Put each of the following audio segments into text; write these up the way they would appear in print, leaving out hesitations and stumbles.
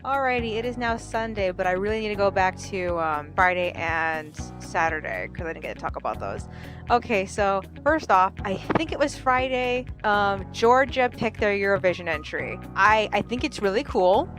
Alrighty, it is now Sunday, but I really need to go back to Friday and Saturday because I didn't get to talk about those. Okay, so first off, I think it was Friday. Georgia picked their Eurovision entry. I think it's really cool.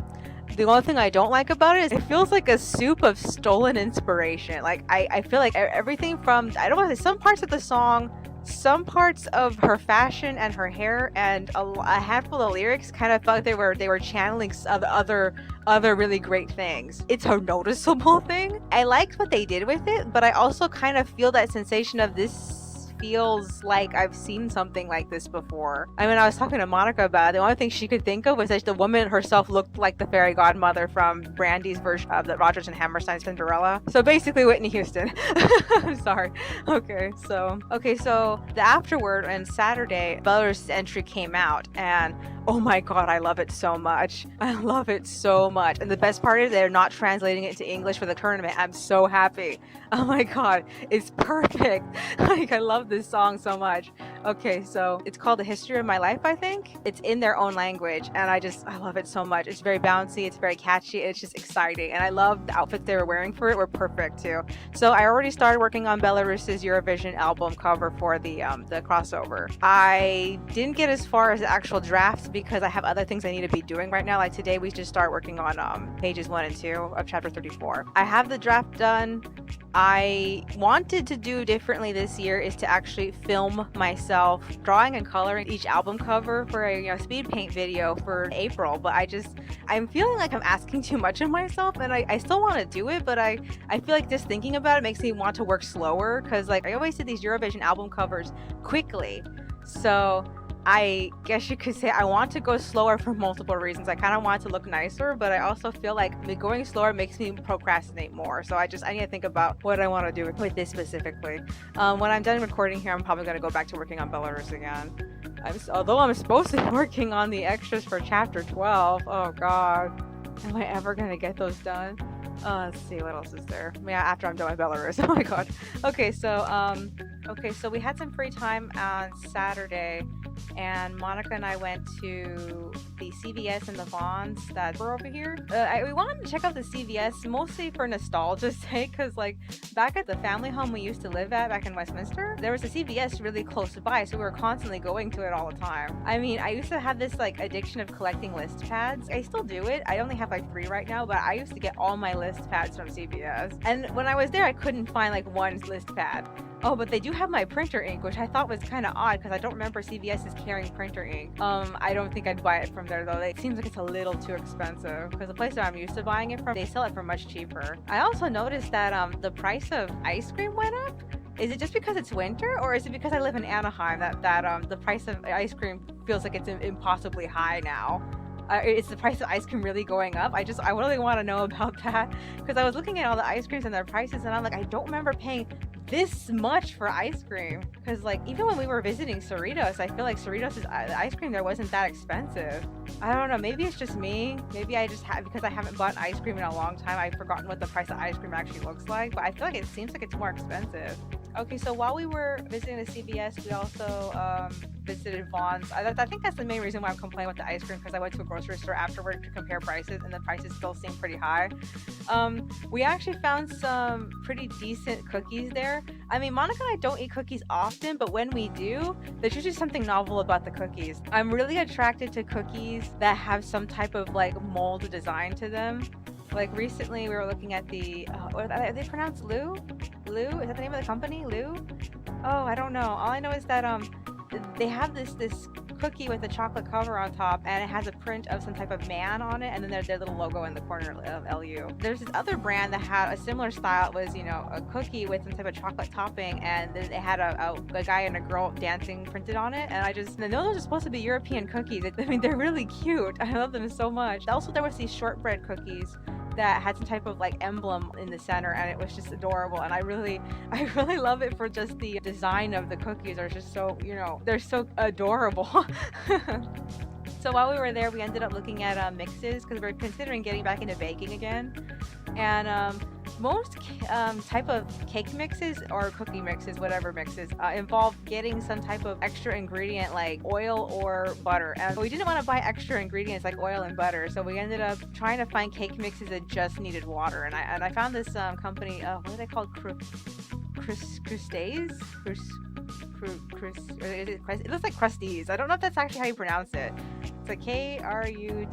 The only thing I don't like about it is it feels like a soup of stolen inspiration. Like I feel like everything from, I don't want to say, some parts of the song, some parts of her fashion and her hair, and a handful of lyrics kind of felt like they were channeling other really great things. It's a noticeable thing. I liked what they did with it, but I also kind of feel that sensation of this feels like I've seen something like this before. I mean, I was talking to Monica about it. The only thing she could think of was that the woman herself looked like the fairy godmother from Brandy's version of the Rodgers and Hammerstein Cinderella. So basically Whitney Houston. I'm sorry. Okay, so the afterward and Saturday, Belarus' entry came out, and oh my god, I love it so much. I love it so much. And the best part is they're not translating it to English for the tournament. I'm so happy. Oh my god, it's perfect. Like, I love this song so much. Okay, so it's called The History of My Life, I think. It's in their own language, and I love it so much. It's very bouncy, it's very catchy, it's just exciting. And I love the outfits they were wearing for it were perfect too. So I already started working on Belarus's Eurovision album cover for the crossover. I didn't get as far as the actual draft because I have other things I need to be doing right now. Like today we just start working on pages 1 and 2 of chapter 34. I have the draft done. I wanted to do differently this year is to actually film myself drawing and coloring each album cover for a speed paint video for April, but I'm feeling like I'm asking too much of myself, and I still want to do it, but I feel like just thinking about it makes me want to work slower, because like I always did these Eurovision album covers quickly. So I guess you could say I want to go slower for multiple reasons. I kind of want it to look nicer, but I also feel like me going slower makes me procrastinate more. So I need to think about what I want to do with this specifically. When I'm done recording here, I'm probably going to go back to working on Belarus again. Although I'm supposed to be working on the extras for chapter 12. Oh god. Am I ever going to get those done? Let's see, what else is there? Yeah, after I'm done with Belarus. Oh my god. Okay, so we had some free time on Saturday, and Monica and I went to the CVS and the Vons that were over here. We wanted to check out the CVS mostly for nostalgia's sake, because like back at the family home we used to live at back in Westminster, there was a CVS really close by, so we were constantly going to it all the time. I mean, I used to have this like addiction of collecting list pads. I still do it. I only have like 3 right now, but I used to get all my list pads from CVS. And when I was there, I couldn't find like one list pad. Oh, but they do have my printer ink, which I thought was kind of odd because I don't remember CVS is carrying printer ink. I don't think I'd buy it from there though. It seems like it's a little too expensive because the place that I'm used to buying it from, they sell it for much cheaper. I also noticed that the price of ice cream went up. Is it just because it's winter, or is it because I live in Anaheim that the price of ice cream feels like it's impossibly high now? Is the price of ice cream really going up? I really want to know about that, because I was looking at all the ice creams and their prices, and I'm like, I don't remember paying this much for ice cream. Because like even when we were visiting Cerritos, I feel like Cerritos' the ice cream there wasn't that expensive. I don't know, maybe it's just me. Maybe I just have, because I haven't bought ice cream in a long time, I've forgotten what the price of ice cream actually looks like, but I feel like it seems like it's more expensive. Okay, so while we were visiting the CVS, we also visited Vons. I think that's the main reason why I'm complaining about the ice cream, because I went to a grocery store afterward to compare prices, and the prices still seem pretty high. We actually found some pretty decent cookies there. I mean, Monica and I don't eat cookies often, but when we do, there's usually something novel about the cookies. I'm really attracted to cookies that have some type of like mold design to them. Like recently we were looking at the, are they pronounced Lou? Lou? Is that the name of the company? Lou? Oh, I don't know. All I know is that they have this cookie with a chocolate cover on top, and it has a print of some type of man on it, and then there's their little logo in the corner of LU. There's this other brand that had a similar style. It was, a cookie with some type of chocolate topping, and then it had a guy and a girl dancing printed on it, and I know those are supposed to be European cookies. I mean, they're really cute. I love them so much. Also, there was these shortbread cookies that had some type of like emblem in the center, and it was just adorable, and I really love it for just the design of the cookies are just so, they're so adorable. So while we were there, we ended up looking at mixes, because we were considering getting back into baking again, and most type of cake mixes or cookie mixes, whatever mixes, involve getting some type of extra ingredient like oil or butter. And we didn't want to buy extra ingredients like oil and butter, so we ended up trying to find cake mixes that just needed water. And I found this company. What are they called? Crustays? It looks like Crusties. I don't know if that's actually how you pronounce it. It's like Kruteaz,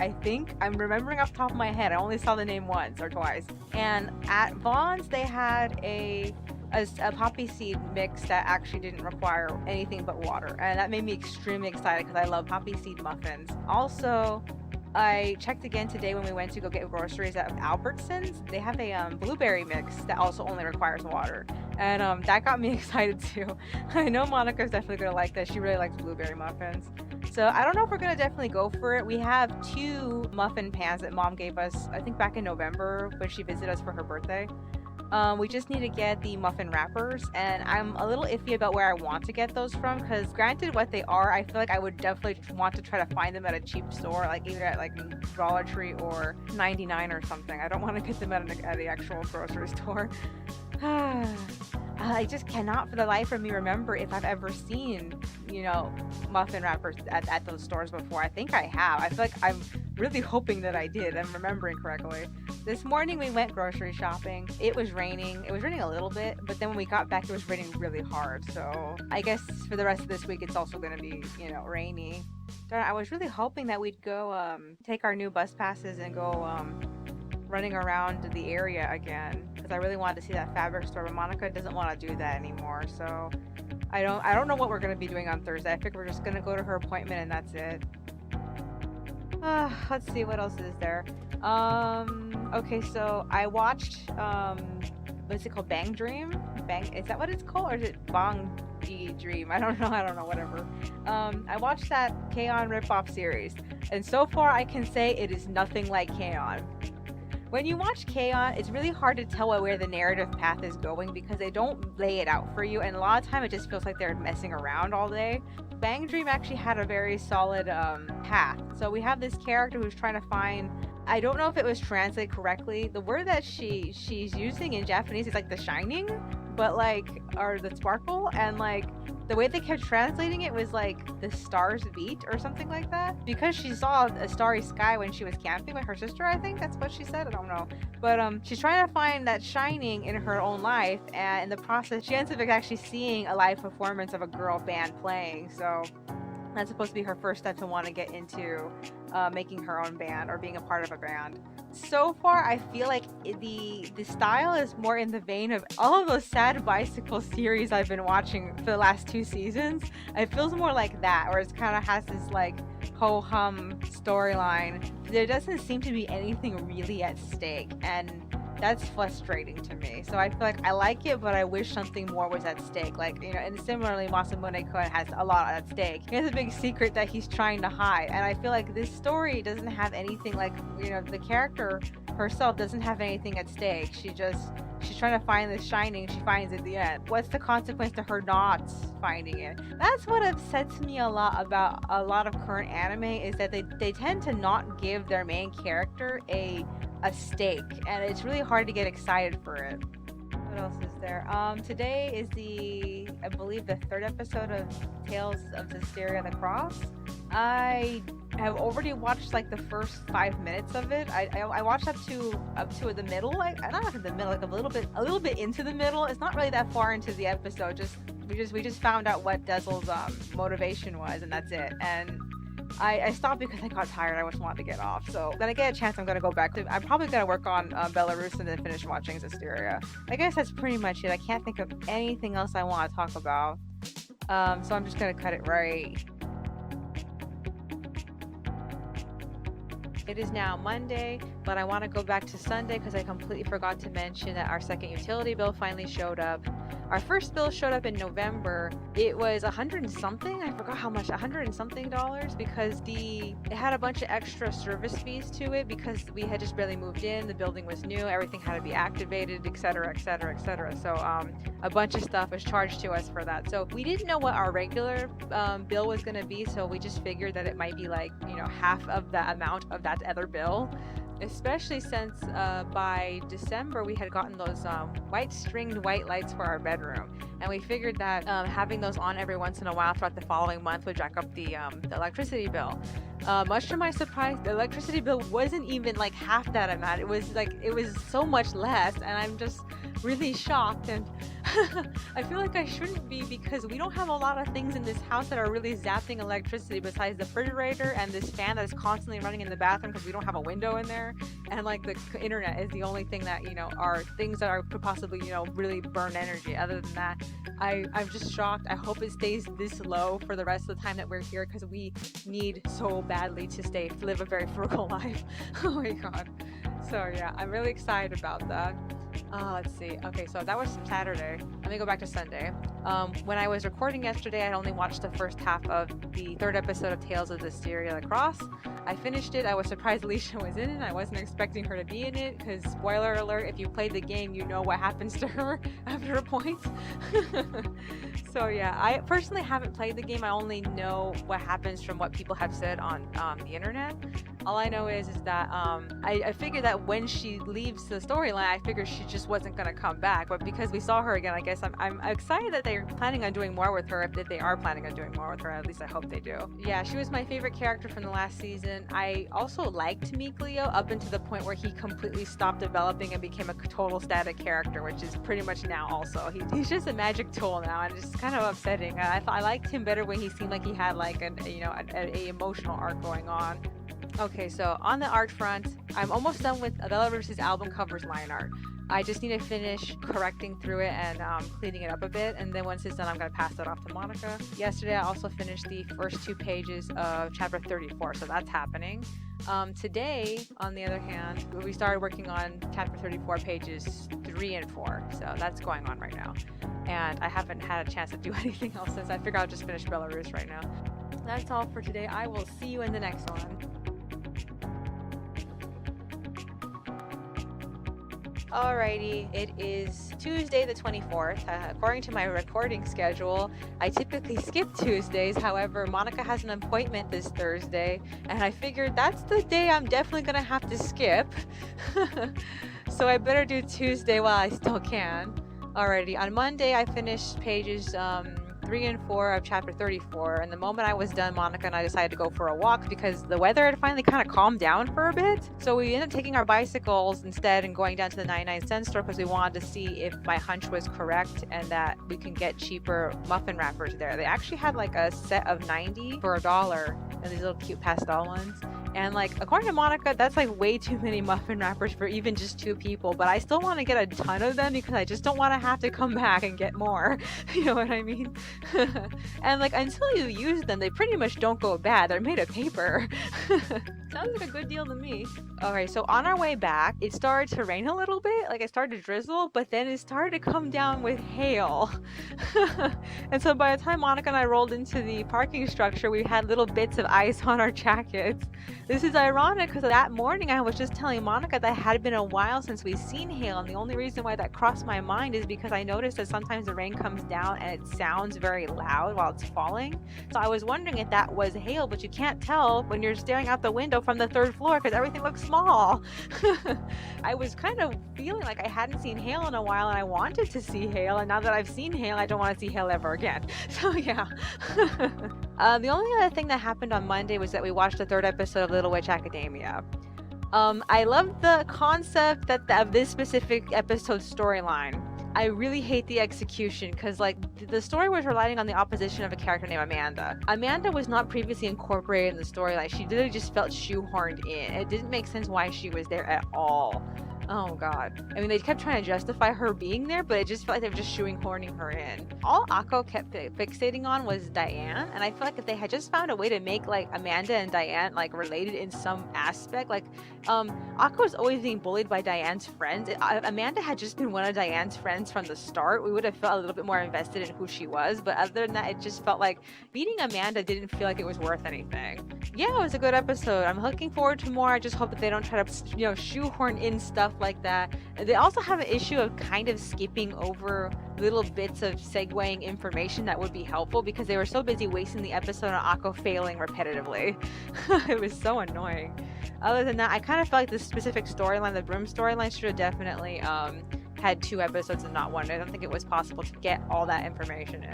I think. I'm remembering off the top of my head. I only saw the name once or twice. And at Vaughn's, they had a poppy seed mix that actually didn't require anything but water. And that made me extremely excited because I love poppy seed muffins. Also, I checked again today when we went to go get groceries at Albertsons. They have a blueberry mix that also only requires water. And that got me excited too. I know Monica's definitely going to like this. She really likes blueberry muffins. So I don't know if we're going to definitely go for it. We have 2 muffin pans that Mom gave us, I think back in November when she visited us for her birthday. We just need to get the muffin wrappers, and I'm a little iffy about where I want to get those from, because granted what they are, I feel like I would definitely want to try to find them at a cheap store, like either at like Dollar Tree or 99 or something. I don't want to get them at the actual grocery store. I just cannot for the life of me remember if I've ever seen, muffin wrappers at those stores before. I think I have. I feel like I'm really hoping that I did. I'm remembering correctly. This morning we went grocery shopping. It was raining. It was raining a little bit, but then when we got back, it was raining really hard. So I guess for the rest of this week, it's also going to be, rainy. I was really hoping that we'd go take our new bus passes and go running around the area again, because I really wanted to see that fabric store, but Monica doesn't want to do that anymore. So I don't know what we're going to be doing on Thursday. I think we're just going to go to her appointment and that's it. Let's see, what else is there? Okay, so I watched what's it called? Bang Dream? Is that what it's called, or is it Bang Dream? I don't know, whatever. I watched that K-On! Ripoff series, and so far I can say it is nothing like K-On! When you watch K-On!, it's really hard to tell where the narrative path is going because they don't lay it out for you, and a lot of time it just feels like they're messing around all day. Bang Dream actually had a very solid path. So we have this character who's trying to find, I don't know if it was translated correctly, the word that she's using in Japanese is like the shining, but or the sparkle, and the way they kept translating it was like the stars beat or something like that, because she saw a starry sky when she was camping with her sister. I think that's what she said. I don't know, but she's trying to find that shining in her own life, and in the process she ends up actually seeing a live performance of a girl band playing. So that's supposed to be her first step to want to get into making her own band or being a part of a band. So far, I feel like the style is more in the vein of all of those Sad Bicycle series I've been watching for the last 2 seasons. It feels more like that, where it kind of has this ho-hum storyline. There doesn't seem to be anything really at stake, and that's frustrating to me. So I feel like I like it, but I wish something more was at stake. And similarly, Masamune-kun has a lot at stake. He has a big secret that he's trying to hide, and I feel like this story doesn't have anything the character herself doesn't have anything at stake. She's trying to find the shining. She finds it at the end. What's the consequence to her not finding it? That's what upsets me a lot about a lot of current anime, is that they tend to not give their main character a stake, and it's really hard to get excited for it. What else is there? Today is I believe the 3rd episode of Tales of Zestiria the Cross. I have already watched the first 5 minutes of it. I watched up to the middle, not up to the middle, a little bit into the middle. It's not really that far into the episode. We just found out what Dezel's motivation was, and that's it. And I stopped because I got tired. I just wanted to get off. So then I get a chance, I'm going to go back I'm probably going to work on Belarus and then finish watching Zestiria. I guess that's pretty much it. I can't think of anything else I want to talk about. So I'm just going to cut it right. It is now Monday, but I want to go back to Sunday because I completely forgot to mention that our second utility bill finally showed up. Our first bill showed up in November. It was $100 and something. I forgot how much, $100 and something, because it had a bunch of extra service fees to it because we had just barely moved in. The building was new. Everything had to be activated, etc., etc., etc. So a bunch of stuff was charged to us for that. So we didn't know what our regular bill was going to be. So we just figured that it might be half of the amount of that other bill. especially since by December we had gotten those white stringed white lights for our bedroom, and we figured that having those on every once in a while throughout the following month would jack up the electricity bill. Much to my surprise, the electricity bill wasn't even like half that amount. It was so much less, and I'm just really shocked. And I feel like I shouldn't be, because we don't have a lot of things in this house that are really zapping electricity besides the refrigerator and this fan that's constantly running in the bathroom because we don't have a window in there, and like the internet is the only thing that are things that could possibly really burn energy. Other than that, I'm just shocked. I hope it stays this low for the rest of the time that we're here, because we need so badly to live a very frugal life. Oh my god. So yeah, I'm really excited about that. Let's see. Okay, so that was Saturday. Let me go back to Sunday. When I was recording yesterday, I only watched the first half of the third episode of Tales of Wisteria Lacrosse. I finished it. I was surprised Alicia was in it. I wasn't expecting her to be in it, because spoiler alert, if you played the game, you know what happens to her after a point. So yeah, I personally haven't played the game. I only know what happens from what people have said on the internet. All I know is that I figured that when she leaves the storyline, I figured she just wasn't going to come back. But because we saw her again, I guess I'm excited that they're planning on doing more with her. If they are planning on doing more with her, at least I hope they do. Yeah, she was my favorite character from the last season. I also liked Mikleo up until the point where he completely stopped developing and became a total static character, which is pretty much now also. He's just a magic tool now, and it's kind of upsetting. I liked him better when he seemed like he had like an emotional arc going on. Okay, so on the art front, I'm almost done with Belarus's album covers line art. I just need to finish correcting through it and cleaning it up a bit, and then once it's done, I'm going to pass that off to Monica. Yesterday, I also finished the first 2 pages of chapter 34, so that's happening. Today, on the other hand, we started working on chapter 34 pages 3 and 4, so that's going on right now. And I haven't had a chance to do anything else since. I figure I'll just finish Belarus right now. That's all for today. I will see you in the next one. Alrighty, it is Tuesday the 24th. According to my recording schedule, I typically skip Tuesdays. However, Monica has an appointment this Thursday, and I figured that's the day I'm definitely gonna have to skip. So I better do Tuesday while I still can. Alrighty, on Monday I finished pages 3 and 4 of chapter 34, and the moment I was done, Monica and I decided to go for a walk because the weather had finally kind of calmed down for a bit. So we ended up taking our bicycles instead and going down to the 99-cent store because we wanted to see if my hunch was correct and that we can get cheaper muffin wrappers there. They actually had like a set of 90 for $1, and these little cute pastel ones. And like, according to Monica, that's like way too many muffin wrappers for even just 2 people, but I still want to get a ton of them because I just don't want to have to come back and get more. You know what I mean? And like, until you use them, they pretty much don't go bad. They're made of paper. Sounds like a good deal to me. Alright, so on our way back, it started to rain a little bit. Like, it started to drizzle, but then it started to come down with hail. And so by the time Monica and I rolled into the parking structure, we had little bits of ice on our jackets. This is ironic because that morning I was just telling Monica that it had been a while since we've seen hail, and the only reason why that crossed my mind is because I noticed that sometimes the rain comes down and it sounds very loud while it's falling. So I was wondering if that was hail, but you can't tell when you're staring out the window from the 3rd floor because everything looks small. I was kind of feeling like I hadn't seen hail in a while and I wanted to see hail, and now that I've seen hail, I don't want to see hail ever again. So yeah. The only other thing that happened on Monday was that we watched the 3rd episode of Little Witch Academia. I love the concept of this specific episode storyline. I really hate the execution because like the story was relying on the opposition of a character named Amanda. Amanda was not previously incorporated in the storyline. She literally just felt shoehorned in. It didn't make sense why she was there at all. Oh god. I mean, they kept trying to justify her being there, but it just felt like they were just shoehorning her in. All Akko kept fixating on was Diane, and I feel like if they had just found a way to make like Amanda and Diane like related in some aspect, like Akko was always being bullied by Diane's friends. If Amanda had just been one of Diane's friends from the start, we would have felt a little bit more invested in who she was, but other than that, it just felt like meeting Amanda didn't feel like it was worth anything. Yeah, it was a good episode. I'm looking forward to more. I just hope that they don't try to, shoehorn in stuff like that. And they also have an issue of kind of skipping over little bits of segueing information that would be helpful because they were so busy wasting the episode on Akko failing repetitively. It was so annoying. Other than that, I kind of felt like the specific storyline, the Broom storyline, should have definitely had 2 episodes and not 1. I don't think it was possible to get all that information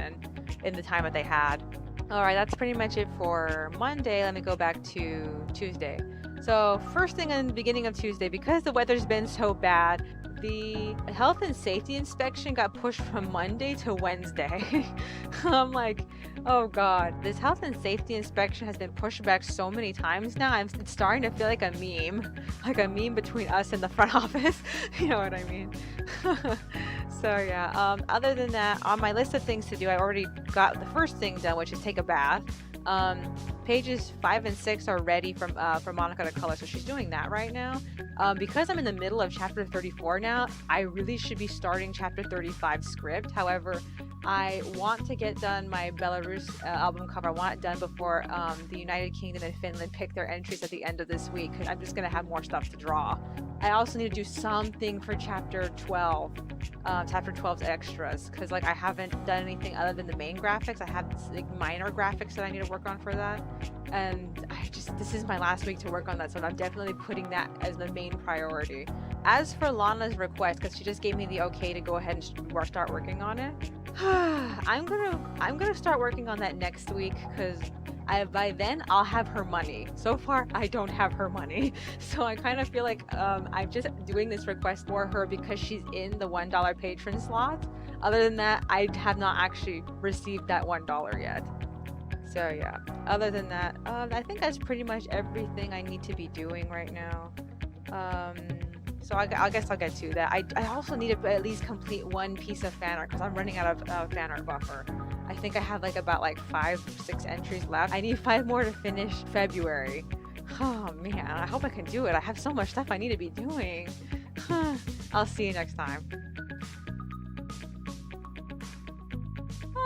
in the time that they had. Alright, that's pretty much it for Monday. Let me go back to Tuesday. So first thing in the beginning of Tuesday, because the weather's been so bad, the health and safety inspection got pushed from Monday to Wednesday. I'm like, oh god, this health and safety inspection has been pushed back so many times now. It's starting to feel like a meme between us and the front office. You know what I mean? So yeah, other than that, on my list of things to do, I already got the first thing done, which is take a bath. Pages 5 and 6 are ready for Monica to color, so she's doing that right now. Because I'm in the middle of chapter 34 now, I really should be starting chapter 35 script. However, I want to get done my Belarus album cover. I want it done before the United Kingdom and Finland pick their entries at the end of this week, because I'm just going to have more stuff to draw. I also need to do something for chapter 12, chapter 12's extras, because like I haven't done anything other than the main graphics. I have like minor graphics that I need to work on for that, and this is my last week to work on that, so I'm definitely putting that as the main priority. As for Lana's request, because she just gave me the okay to go ahead and start working on it, I'm gonna start working on that next week, because by then I'll have her money. So far I don't have her money, so I kind of feel like I'm just doing this request for her because she's in the $1 patron slot. Other than that, I have not actually received that $1 yet. So yeah, other than that, I think that's pretty much everything I need to be doing right now. So I guess I'll get to that. I also need to at least complete 1 piece of fan art because I'm running out of fan art buffer. I think I have about 5-6 entries left. I need 5 more to finish February. Oh man, I hope I can do it. I have so much stuff I need to be doing. I'll see you next time.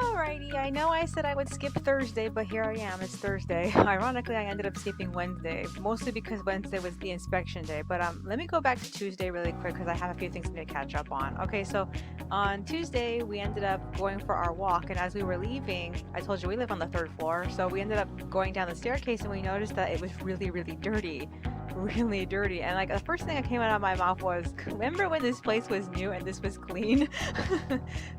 Alrighty, I know I said I would skip Thursday, but here I am, it's Thursday. Ironically, I ended up skipping Wednesday, mostly because Wednesday was the inspection day. But let me go back to Tuesday really quick because I have a few things to catch up on. Okay, so on Tuesday, we ended up going for our walk, and as we were leaving, I told you we live on the 3rd floor, so we ended up going down the staircase and we noticed that it was really, really dirty. Really dirty, and the first thing that came out of my mouth was, remember when this place was new and this was clean?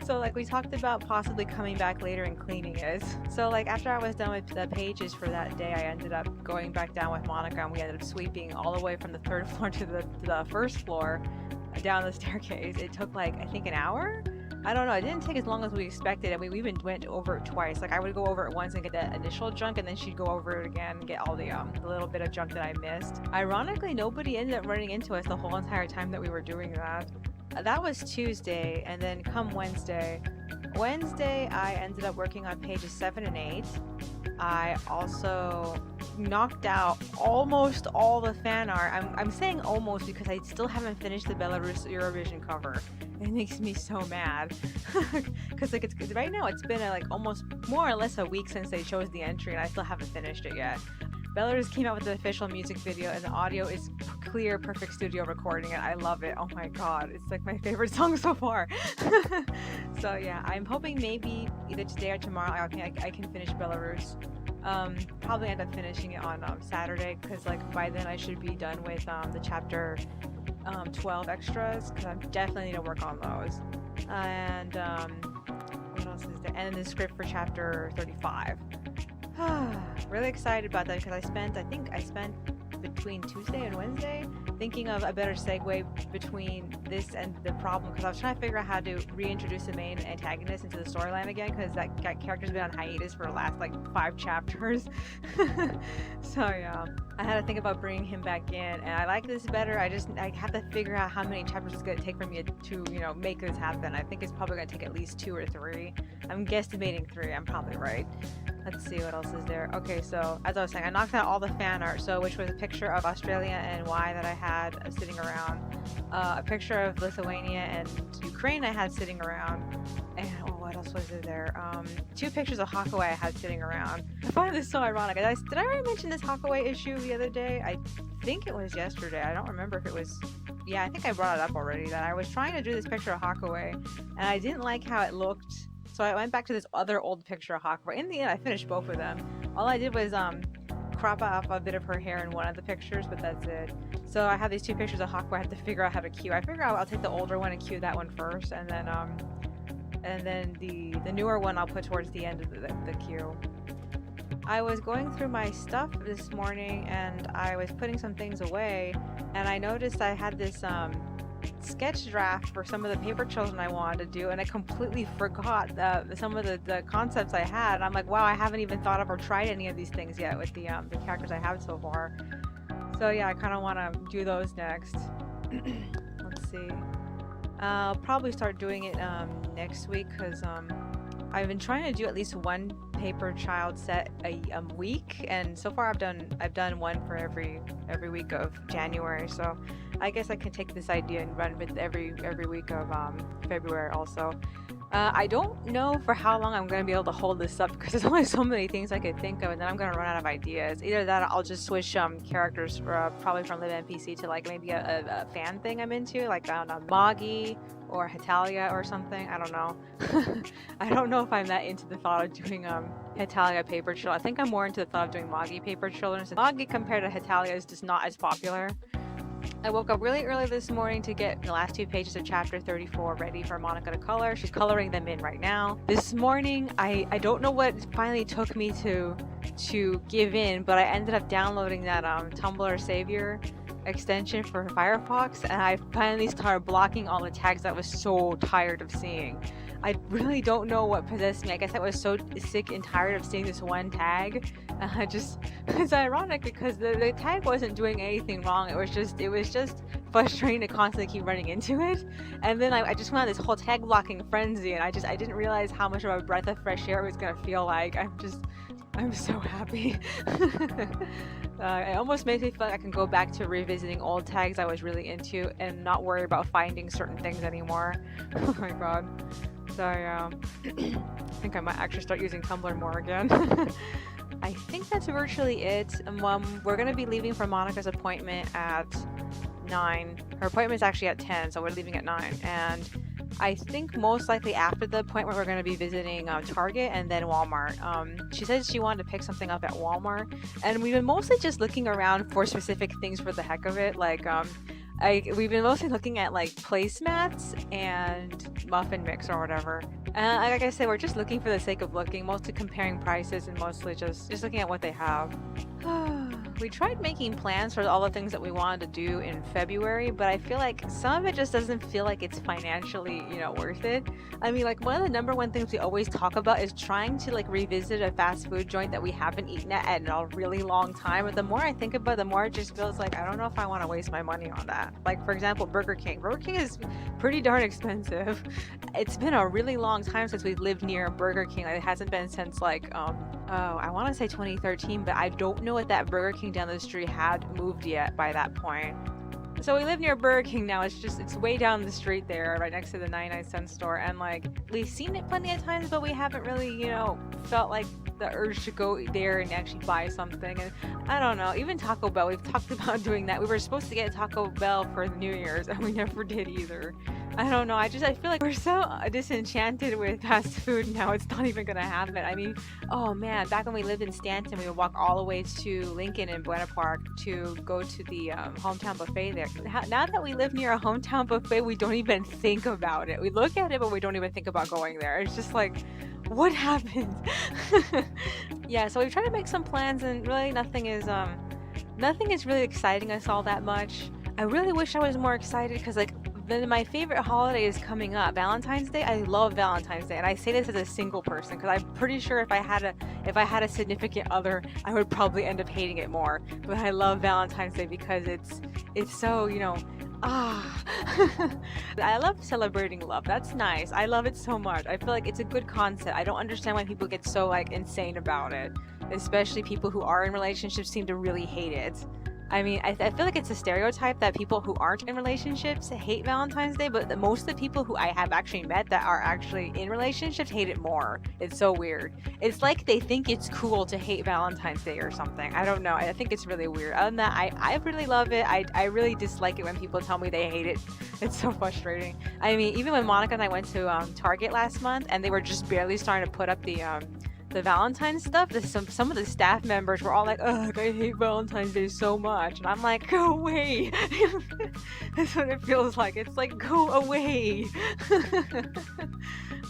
So we talked about possibly coming back later and cleaning it. So after I was done with the pages for that day, I ended up going back down with Monica, and we ended up sweeping all the way from the 3rd floor to the 1st floor down the staircase. It took I think an hour. I don't know, it didn't take as long as we expected, and we even went over it twice. I would go over it once and get the initial junk, and then she'd go over it again and get all the little bit of junk that I missed. Ironically, nobody ended up running into us the whole entire time that we were doing that. That was Tuesday, and then come Wednesday, I ended up working on pages 7 and 8. I also knocked out almost all the fan art. I'm saying almost because I still haven't finished the Belarus Eurovision cover. It makes me so mad because right now it's been almost more or less a week since they chose the entry, and I still haven't finished it yet. Belarus came out with the official music video, and the audio is clear, perfect studio recording, and I love it. Oh my god, it's my favorite song so far. So yeah, I'm hoping maybe either today or tomorrow I can finish Belarus. Probably end up finishing it on Saturday, because by then I should be done with the chapter 12 extras, because I definitely need to work on those. And what else is there? And then the script for chapter 35. Really excited about that, because I think I spent between Tuesday and Wednesday thinking of a better segue between this and the problem, because I was trying to figure out how to reintroduce the main antagonist into the storyline again, because that character's been on hiatus for the last 5 chapters. So yeah, I had to think about bringing him back in, and I like this better. I have to figure out how many chapters it's going to take for me to make this happen. I think it's probably going to take at least 2 or 3. I'm guesstimating 3. I'm probably right. Let's see what else is there. Okay, so as I was saying, I knocked out all the fan art, which was a picture of Australia and Y that I had sitting around, a picture of Lithuania and Ukraine I had sitting around, and what else was there? 2 pictures of Hackaway I had sitting around. I find this so ironic. Did I already mention this Hackaway issue the other day? I think it was yesterday. I don't remember if it was yeah, I think I brought it up already that I was trying to do this picture of Hakuei, and I didn't like how it looked. So I went back to this other old picture of Hakuei. In the end, I finished both of them. All I did was crop off a bit of her hair in one of the pictures, but that's it. So I have these two pictures of Hakuei. I have to figure out how to cue. I figure out I'll take the older one and cue that one first, and then the newer one I'll put towards the end of the queue. I was going through my stuff this morning and I was putting some things away, and I noticed I had this sketch draft for some of the paper children I wanted to do, and I completely forgot some of the concepts I had. I'm like, wow, I haven't even thought of or tried any of these things yet with the characters I have so far. So yeah, I kind of want to do those next. Let's see. I'll probably start doing it next week because I've been trying to do at least one paper child set a week, and so far I've done one for every week of January. So I guess I can take this idea and run with every week of February also. I don't know for how long I'm going to be able to hold this up because there's only so many things I could think of, and then I'm going to run out of ideas. Either that or I'll just switch characters probably from Live NPC to like maybe a fan thing I'm into, like I don't know, Moggy or Hetalia or something. I don't know. I don't know if I'm that into the thought of doing Hetalia paper children. I think I'm more into the thought of doing Moggy paper children. So Moggy compared to Hetalia is just not as popular. I woke up really early this morning to get the last 2 pages of chapter 34 ready for Monica to color. She's coloring them in right now. This morning, I don't know what finally took me to give in, but I ended up downloading that Tumblr Savior extension for Firefox, and I finally started blocking all the tags that I was so tired of seeing. I really don't know what possessed me. I guess I was so sick and tired of seeing this one tag. It's ironic because the tag wasn't doing anything wrong. It was just frustrating to constantly keep running into it. And then I just went on this whole tag blocking frenzy, and I didn't realize how much of a breath of fresh air it was gonna feel like. I'm so happy. It almost makes me feel like I can go back to revisiting old tags I was really into and not worry about finding certain things anymore. Oh my god. So yeah, I think I might actually start using Tumblr more again. I think that's virtually it. We're going to be leaving for Monica's appointment at 9. Her appointment is actually at 10, so we're leaving at 9. And I think most likely after the appointment we're going to be visiting Target and then Walmart. She said she wanted to pick something up at Walmart, and we've been mostly just looking around for specific things for the heck of it. Like we've been mostly looking at like placemats and muffin mix or whatever. And like I said, we're just looking for the sake of looking, mostly comparing prices and mostly just looking at what they have. We tried making plans for all the things that we wanted to do in February, but I feel like some of it just doesn't feel like it's financially, worth it. I mean, like one of the number one things we always talk about is trying to like revisit a fast food joint that we haven't eaten at in a really long time. But the more I think about it, the more it just feels like I don't know if I want to waste my money on that. Like for example, Burger King. Burger King is pretty darn expensive. It's been a really long time since we've lived near Burger King. Like, it hasn't been since like I want to say 2013, but I don't know if that Burger King down the street had moved yet by that point. So we live near Burger King now. It's way down the street there, right next to the 99-cent store, and like we've seen it plenty of times, but we haven't really, felt like the urge to go there and actually buy something. And I don't know, even Taco Bell, we've talked about doing that. We were supposed to get Taco Bell for New Year's, and we never did either. I don't know. I feel like we're so disenchanted with fast food now. It's not even gonna happen. I mean, oh man, back when we lived in Stanton, we would walk all the way to Lincoln and Buena Park to go to the hometown buffet there. Now that we live near a hometown buffet, we don't even think about it. We look at it, but we don't even think about going there. It's just like, what happened? Yeah, so we've tried to make some plans, and really nothing is really exciting us all that much. I really wish I was more excited because then my favorite holiday is coming up, Valentine's Day. I love Valentine's Day, and I say this as a single person because I'm pretty sure if I had a significant other, I would probably end up hating it more. But I love Valentine's Day because it's so, I love celebrating love. That's nice. I love it so much. I feel like it's a good concept. I don't understand why people get so insane about it, especially people who are in relationships seem to really hate it. I mean, I feel like it's a stereotype that people who aren't in relationships hate Valentine's Day, but most of the people who I have actually met that are actually in relationships hate it more. It's so weird. It's like they think it's cool to hate Valentine's Day or something. I don't know. I think it's really weird. Other than that, I really love it. I really dislike it when people tell me they hate it. It's so frustrating. I mean, even when Monica and I went to Target last month and they were just barely starting to put up the Valentine's stuff, some of the staff members were all like, ugh, I hate Valentine's Day so much. And I'm like, go away. That's what it feels like. It's like, go away.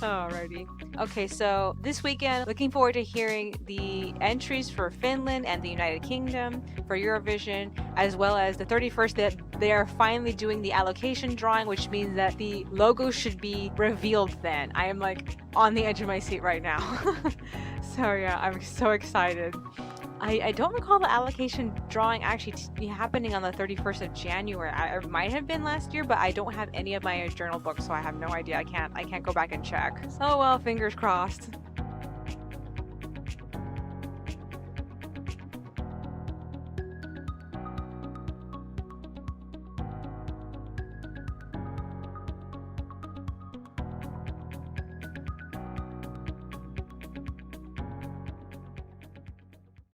Alrighty. Okay, so this weekend, looking forward to hearing the entries for Finland and the United Kingdom for Eurovision, as well as the 31st that they are finally doing the allocation drawing, which means that the logo should be revealed then. I am like on the edge of my seat right now. So yeah, I'm so excited. I don't recall the allocation drawing actually be happening on the 31st of January. It might have been last year, but I don't have any of my journal books, so I have no idea. I can't go back and check. Oh well, fingers crossed.